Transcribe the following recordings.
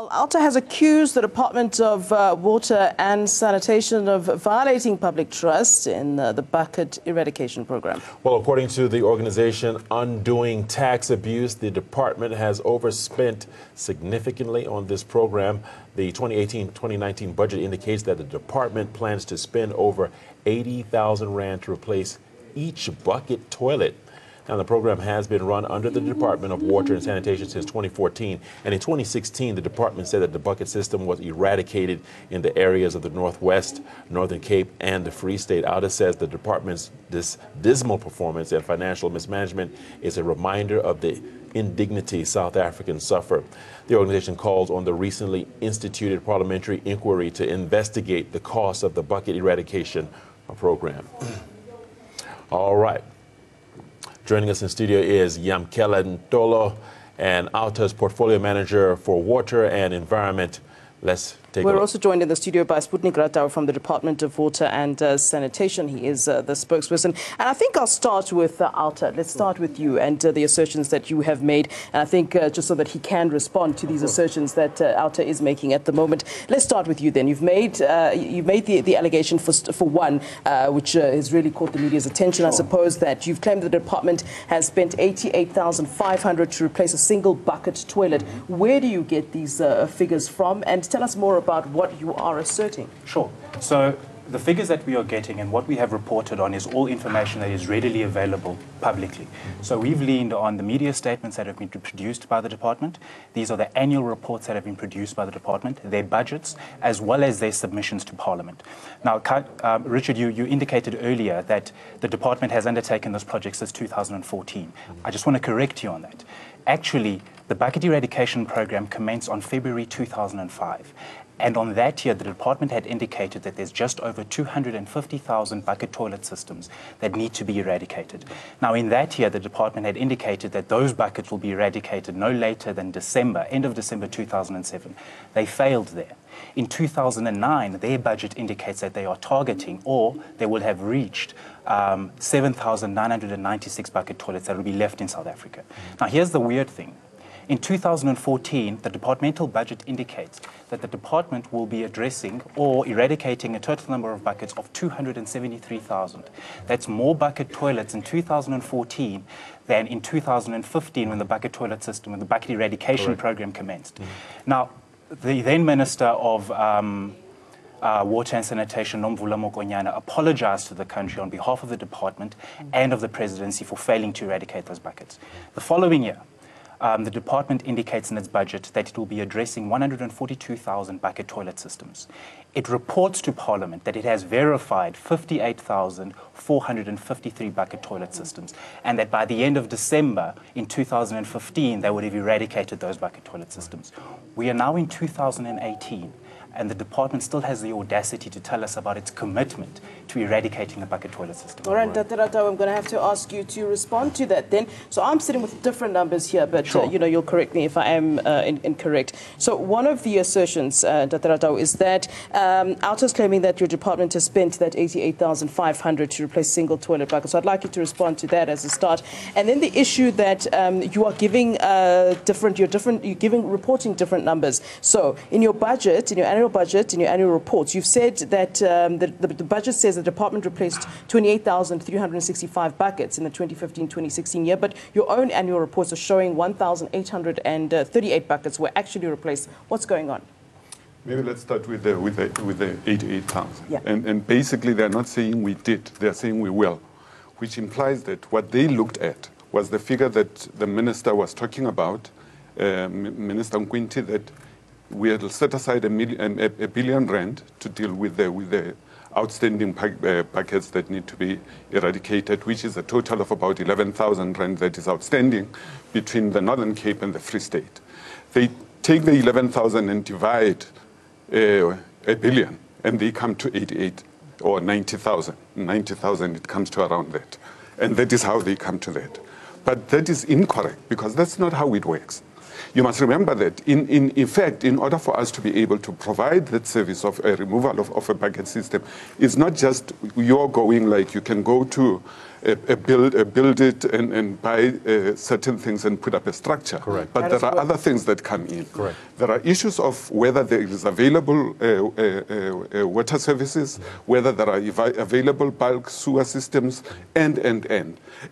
Outa has accused the Department of Water and Sanitation of violating public trust in the bucket eradication program. Well, according to the organization Undoing Tax Abuse, the department has overspent significantly on this program. The 2018-2019 budget indicates that the department plans to spend over 80,000 rand to replace each bucket toilet. Now, the program has been run under the Department of Water and Sanitation since 2014. And in 2016, the department said that the bucket system was eradicated in the areas of the Northwest, Northern Cape, and the Free State. Outa says the department's dismal performance and financial mismanagement is a reminder of the indignity South Africans suffer. The organization calls on the recently instituted parliamentary inquiry to investigate the cost of the bucket eradication program. All right. Joining us in studio is Yamkela Ntolo, and Outa's portfolio manager for water and environment. Let's take a look. We're also joined in the studio by Sputnik Ratau from the Department of Water and Sanitation. He is the spokesperson. And I think I'll start with Outa. Let's start with you and the assertions that you have made. And I think just so that he can respond to these assertions that Outa is making at the moment. Let's start with you then. You've made the allegation for one, which has really caught the media's attention. I suppose that you've claimed the department has spent 88,500 to replace a single bucket toilet. Where do you get these figures from? And tell us more about what you are asserting. Sure. So the figures that we are getting and what we have reported on is all information that is readily available publicly. So we've leaned on the media statements that have been produced by the department. These are the annual reports that have been produced by the department, their budgets, as well as their submissions to Parliament. Now, Richard, you indicated earlier that the department has undertaken this project since 2014. I just want to correct you on that. Actually, the bucket eradication program commenced on February 2005. And on that year, the department had indicated that there's just over 250,000 bucket toilet systems that need to be eradicated. Now, in that year, the department had indicated that those buckets will be eradicated no later than December, end of December 2007. They failed there. In 2009, their budget indicates that they are targeting, or they will have reached, 7,996 bucket toilets that will be left in South Africa. Now, here's the weird thing. In 2014, the departmental budget indicates that the department will be addressing or eradicating a total number of buckets of 273,000. That's more bucket toilets in 2014 than in 2015 when the bucket toilet system and the bucket eradication program commenced. Now, the then Minister of Water and Sanitation, Nomvula Mokonyane, apologized to the country on behalf of the department and of the presidency for failing to eradicate those buckets. The following year, the department indicates in its budget that it will be addressing 142,000 bucket toilet systems. It reports to Parliament that it has verified 58,453 bucket toilet systems, and that by the end of December in 2015, they would have eradicated those bucket toilet systems. We are now in 2018. And the department still has the audacity to tell us about its commitment to eradicating the bucket toilet system. All right, Dr. Ratau, I'm going to have to ask you to respond to that then. So I'm sitting with different numbers here, but sure. You'll correct me if I am incorrect. So one of the assertions, Dr. Ratau, is that Outa's claiming that your department has spent that 88,500 to replace single toilet buckets. So I'd like you to respond to that as a start. And then the issue that you are giving reporting different numbers. So in your budget, in your annual budget, in your annual reports, you've said that the budget says the department replaced 28,365 buckets in the 2015-2016 year, but your own annual reports are showing 1,838 buckets were actually replaced. What's going on? Maybe let's start with the 88,000. Yeah. And basically, they're not saying we did; they're saying we will, which implies that what they looked at was the figure that the minister was talking about, Minister Nkwinti, that we had set aside a billion rand to deal with the outstanding buckets that need to be eradicated, which is a total of about 11,000 rand that is outstanding between the Northern Cape and the Free State. They take the 11,000 and divide a billion, and they come to 88 or 90,000. 90,000, it comes to around that. And that is how they come to that. But that is incorrect, because that's not how it works. You must remember that, in effect, in order for us to be able to provide that service of a removal of a bucket system, it's not just you're going like you can go to build it and buy certain things and put up a structure. Correct. But there are other things that come in. Correct. There are issues of whether there is available water services, whether there are available bulk sewer systems, and.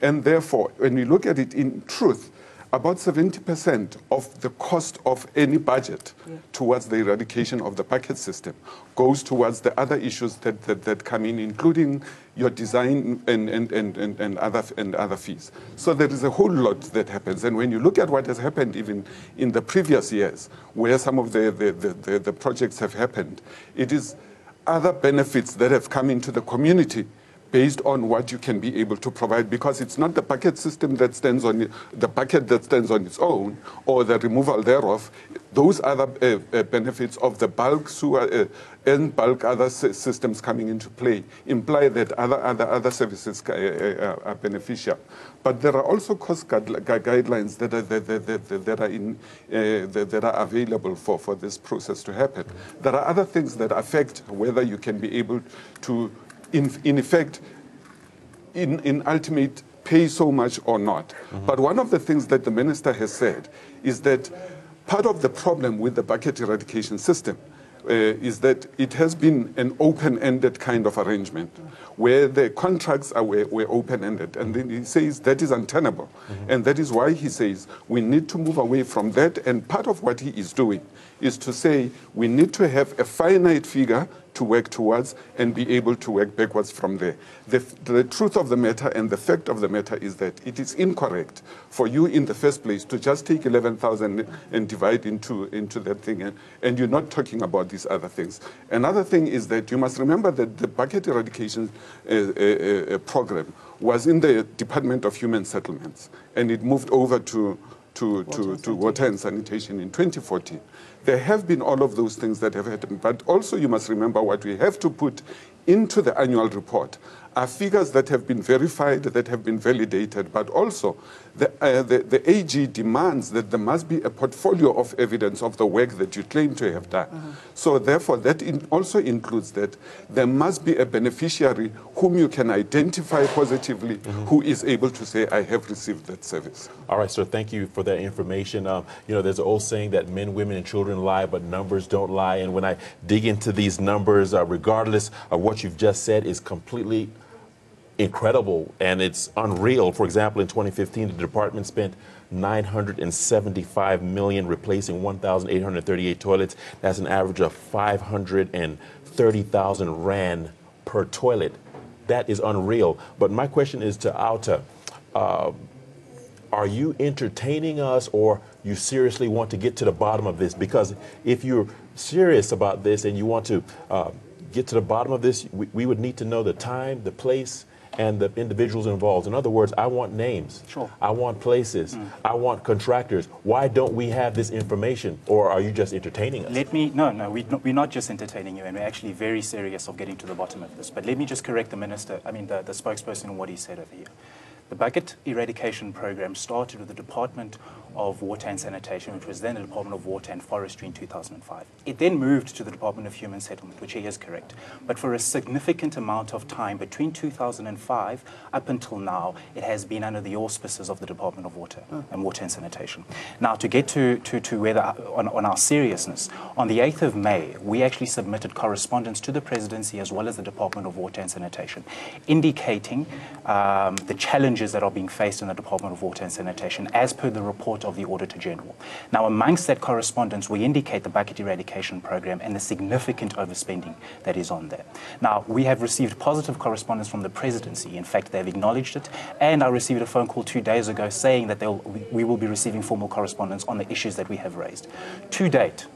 And therefore, when we look at it in truth, about 70% of the cost of any budget towards the eradication of the bucket system goes towards the other issues that come in, including your design and other fees. So there is a whole lot that happens. And when you look at what has happened even in the previous years, where some of the projects have happened, it is other benefits that have come into the community based on what you can be able to provide, because it's not the bucket system that stands on the bucket that stands on its own, or the removal thereof. Those other benefits of the bulk sewer and bulk other systems coming into play imply that other services are beneficial. But there are also cost guidelines that are available for this process to happen. There are other things that affect whether you can be able to, in effect, in ultimate, pay so much or not. But one of the things that the minister has said is that part of the problem with the bucket eradication system is that it has been an open-ended kind of arrangement where the contracts were open-ended. And then he says that is untenable. And that is why he says we need to move away from that. And part of what he is doing is to say we need to have a finite figure to work towards and be able to work backwards from there. The truth of the matter and the fact of the matter is that it is incorrect for you in the first place to just take 11,000 and divide into that thing, and you're not talking about these other things. Another thing is that you must remember that the bucket eradication program was in the Department of Human Settlements, and it moved over to Water and Sanitation in 2014. There have been all of those things that have happened, but also you must remember what we have to put into the annual report are figures that have been verified, that have been validated, but also the AG demands that there must be a portfolio of evidence of the work that you claim to have done. So therefore, that also includes that there must be a beneficiary whom you can identify positively who is able to say, I have received that service. All right, sir, thank you for that information. You know, there's an old saying that men, women, and children lie, but numbers don't lie. And when I dig into these numbers, regardless of what you've just said, is completely incredible and it's unreal. For example, in 2015, the department spent $975 million replacing 1,838 toilets. That's an average of 530,000 rand per toilet. That is unreal. But my question is to Outa. Are you entertaining us, or you seriously want to get to the bottom of this? Because if you're serious about this and you want to get to the bottom of this, we would need to know the time, the place, and the individuals involved. In other words, I want names. Sure. I want places. I want contractors. Why don't we have this information? Or are you just entertaining us? We're not just entertaining you, and we're actually very serious of getting to the bottom of this. But let me just correct the minister, the spokesperson on what he said over here. The bucket eradication program started with the Department of Water and Sanitation, which was then the Department of Water and Forestry in 2005. It then moved to the Department of Human Settlement, which he is correct. But for a significant amount of time, between 2005 up until now, it has been under the auspices of the Department of Water and Water and Sanitation. Now, to get to whether on our seriousness, on the 8th of May, we actually submitted correspondence to the Presidency as well as the Department of Water and Sanitation, indicating the challenges that are being faced in the Department of Water and Sanitation as per the report of the Auditor General. Now, amongst that correspondence, we indicate the bucket eradication program and the significant overspending that is on there. Now, we have received positive correspondence from the Presidency. In fact, they've acknowledged it, and I received a phone call 2 days ago saying that we will be receiving formal correspondence on the issues that we have raised. To date,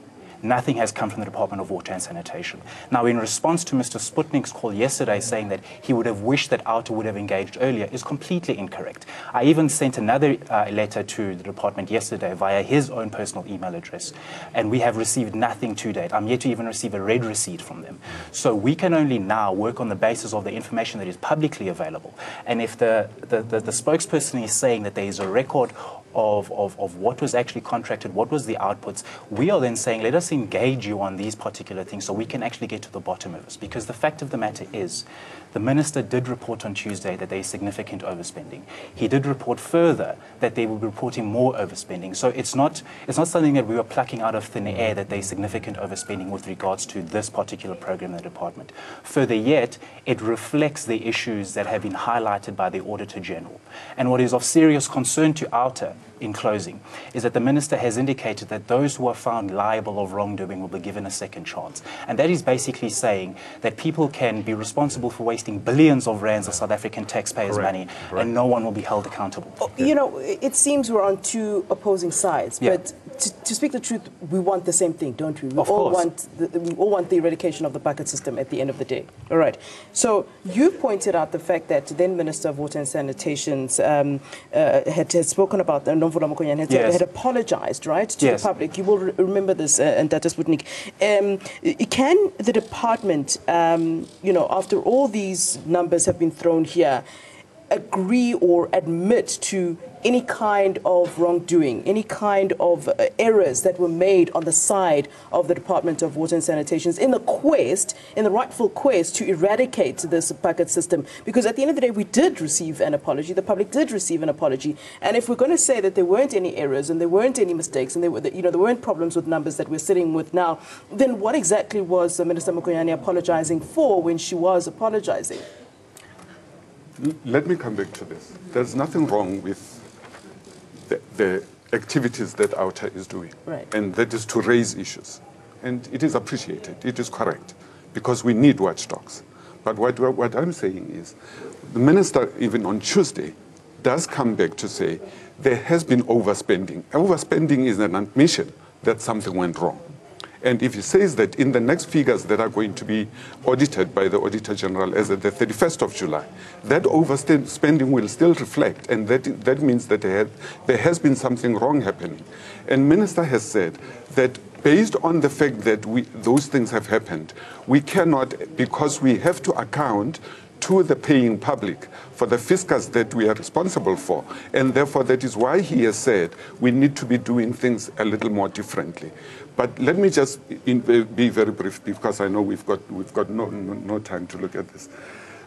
nothing has come from the Department of Water and Sanitation. Now, in response to Mr. Sputnik's call yesterday saying that he would have wished that Outa would have engaged earlier is completely incorrect. I even sent another letter to the department yesterday via his own personal email address, and we have received nothing to date. I'm yet to even receive a red receipt from them. So we can only now work on the basis of the information that is publicly available. And if the spokesperson is saying that there is a record of what was actually contracted, what was the outputs. We are then saying, let us engage you on these particular things so we can actually get to the bottom of this. Because the fact of the matter is, the minister did report on Tuesday that there is significant overspending. He did report further that they will be reporting more overspending. So it's not something that we were plucking out of thin air that there is significant overspending with regards to this particular program in the department. Further yet, it reflects the issues that have been highlighted by the Auditor General. And what is of serious concern to Outa, in closing, is that the minister has indicated that those who are found liable of wrongdoing will be given a second chance. And that is basically saying that people can be responsible for wasting billions of rands of South African taxpayers' money, and no one will be held accountable. You know, it seems we're on two opposing sides, but to speak the truth, we want the same thing, don't we? We all want the eradication of the bucket system at the end of the day. All right. So you pointed out the fact that then Minister of Water and Sanitation had spoken about had apologized, right, to the public. You will remember this, and Dr. Sputnik. Can the department, you know, after all these numbers have been thrown here, agree or admit to any kind of wrongdoing, any kind of errors that were made on the side of the Department of Water and Sanitation in the rightful quest to eradicate this bucket system? Because at the end of the day, we did receive an apology. The public did receive an apology. And if we're going to say that there weren't any errors and there weren't any mistakes and there weren't problems with numbers that we're sitting with now, then what exactly was Minister Mokonyane apologizing for when she was apologizing? Let me come back to this. There's nothing wrong with the activities that Outa is doing, and that is to raise issues. And it is appreciated, it is correct, because we need watchdogs. But what I'm saying is, the minister, even on Tuesday, does come back to say there has been overspending. Overspending is an admission that something went wrong. And if he says that in the next figures that are going to be audited by the Auditor General as of the 31st of July, that overspending will still reflect, and that means that there has been something wrong happening. And Minister has said that based on the fact that those things have happened, we cannot, because we have to account to the paying public for the fiscus that we are responsible for. And therefore, that is why he has said we need to be doing things a little more differently. But let me just be very brief, because I know we've got no time to look at this.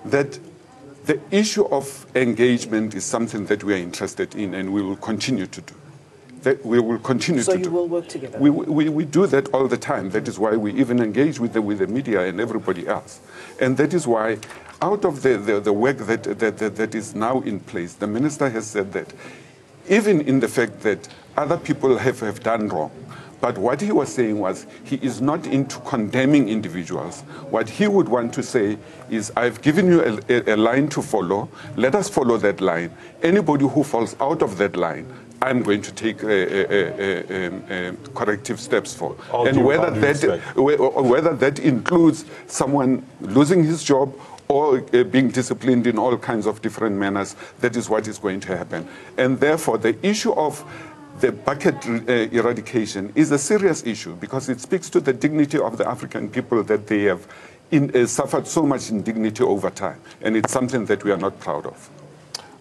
That the issue of engagement is something that we are interested in and we will continue to do. That we will continue to do. So you will work together? We do that all the time. That is why we even engage with the media and everybody else. And that is why out of the work that is now in place, the minister has said that even in the fact that other people have done wrong, but what he was saying was he is not into condemning individuals. What he would want to say is, I've given you a line to follow. Let us follow that line. Anybody who falls out of that line, I'm going to take corrective steps for. And whether that includes someone losing his job or being disciplined in all kinds of different manners, that is what is going to happen. And therefore, the issue of the bucket eradication is a serious issue because it speaks to the dignity of the African people that they have suffered so much indignity over time. And it's something that we are not proud of.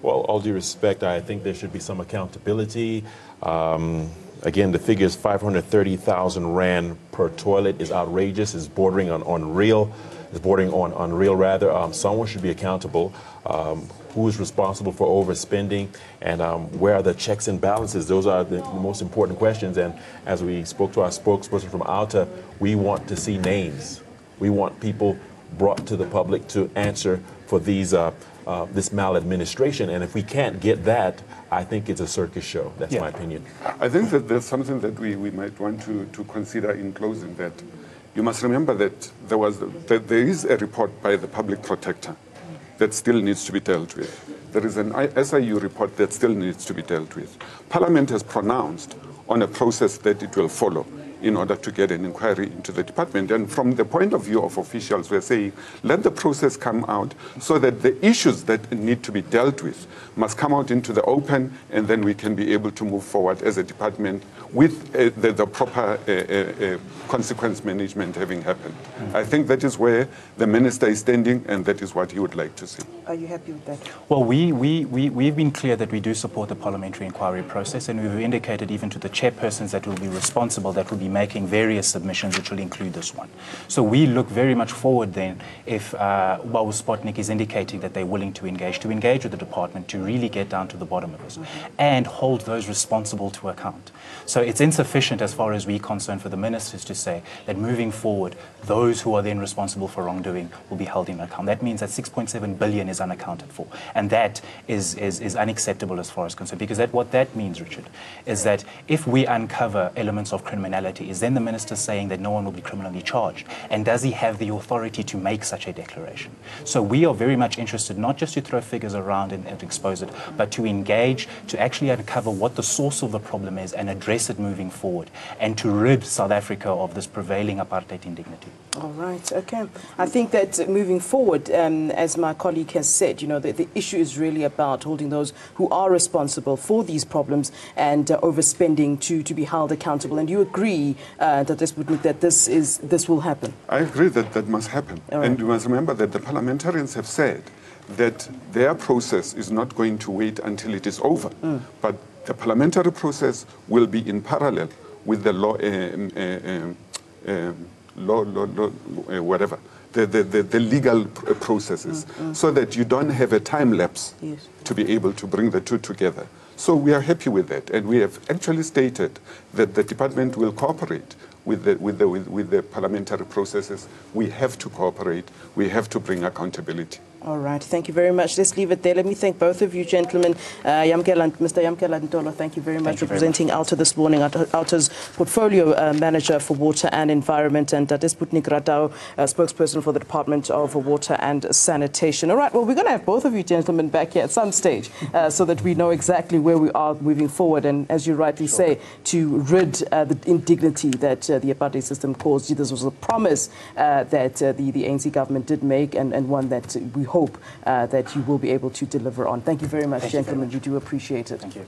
Well, all due respect, I think there should be some accountability. Again, the figure is 530,000 rand per toilet is outrageous. It's bordering on unreal. It's bordering on unreal, rather. Someone should be accountable. Who is responsible for overspending, and where are the checks and balances? Those are the most important questions. And as we spoke to our spokesperson from Outa, we want to see names. We want people brought to the public to answer for these this maladministration. And if we can't get that, I think it's a circus show. That's my opinion. I think that there's something that we might want to consider in closing. That you must remember that there is a report by the public protector that still needs to be dealt with. There is an SIU report that still needs to be dealt with. Parliament has pronounced on a process that it will follow in order to get an inquiry into the department. And from the point of view of officials, we're saying, let the process come out so that the issues that need to be dealt with must come out into the open, and then we can be able to move forward as a department with the proper consequence management having happened. I think that is where the minister is standing, and that is what he would like to see. Are you happy with that? Well, we've been clear that we do support the parliamentary inquiry process, and we've indicated even to the chairpersons that will be responsible, that will be making various submissions, which will include this one. So we look very much forward then if Spotnik is indicating that they're willing to engage with the department to really get down to the bottom of this and hold those responsible to account. So it's insufficient as far as we're concerned for the ministers to say that moving forward, those who are then responsible for wrongdoing will be held in account. That means that 6.7 billion is unaccounted for. And that is unacceptable as far as concerned, because what that means, Richard, is that if we uncover elements of criminality, is then the minister saying that no one will be criminally charged? And does he have the authority to make such a declaration? So we are very much interested not just to throw figures around and expose it, but to engage, to actually uncover what the source of the problem is and address it moving forward, and to rid South Africa of this prevailing apartheid indignity. All right, okay. I think that moving forward, as my colleague has said, the issue is really about holding those who are responsible for these problems and overspending to be held accountable. And you agree that this will happen? I agree that must happen. Right. And you must remember that the parliamentarians have said that their process is not going to wait until it is over, but the parliamentary process will be in parallel with the law, the legal processes, so that you don't have a time lapse to be able to bring the two together. So we are happy with that, and we have actually stated that the department will cooperate with the parliamentary processes. We have to cooperate. We have to bring accountability. All right. Thank you very much. Let's leave it there. Let me thank both of you, gentlemen. Mr. Yamkela Ntolo, thank you very much for presenting Outa this morning. Outa's portfolio manager for water and environment, and Sputnik Ratau, spokesperson for the Department of Water and Sanitation. All right. Well, we're going to have both of you gentlemen back here at some stage so that we know exactly where we are moving forward. And as you rightly say, to rid the indignity that the apartheid system caused. This was a promise that the ANC government did make, and one that we hope that you will be able to deliver on. Thank you very much, gentlemen. We do appreciate it. Thank you.